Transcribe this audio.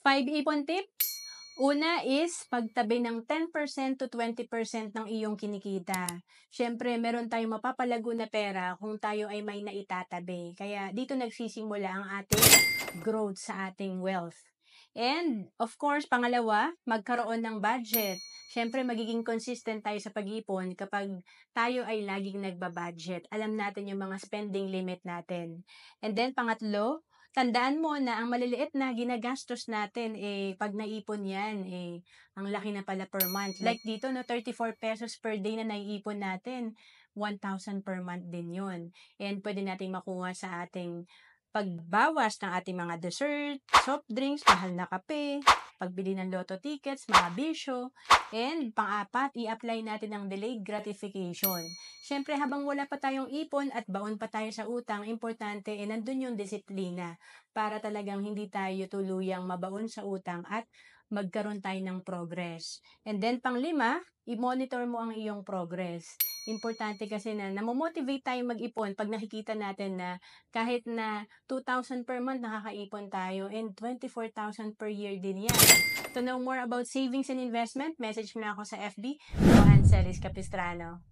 5 ipon tips. Una is pagtabi ng 10% to 20% ng iyong kinikita. Siyempre, meron tayong mapapalago na pera kung tayo ay may naitatabi. Kaya dito nagsisimula ang ating growth sa ating wealth. And, of course, pangalawa, magkaroon ng budget. Siyempre, magiging consistent tayo sa pag-ipon kapag tayo ay laging nagbabudget. Alam natin yung mga spending limit natin. And then, pangatlo, tandaan mo na ang maliliit na ginagastos natin, pag naipon yan, ang laki na pala per month. Like dito, no, 34 pesos per day na naiipon natin, 1,000 per month din yun. And pwede nating makuha sa ating pagbawas ng ating mga dessert, soft drinks, mahal na kape, pagbili ng lotto tickets, mga bisyo, and pang-apat, i-apply natin ang delayed gratification. Siyempre, habang wala pa tayong ipon at baon pa tayo sa utang, importante, nandun yung disiplina para talagang hindi tayo tuluyang mabaon sa utang at magkaroon tayo ng progress. And then, pang-lima, i-monitor mo ang iyong progress. Importante kasi na namomotivate tayo mag-ipon pag nakikita natin na kahit na 2,000 per month nakakaipon tayo and 24,000 per year din yan. To know more about savings and investment, message mo na ako sa FB, Johan Celis Capistrano.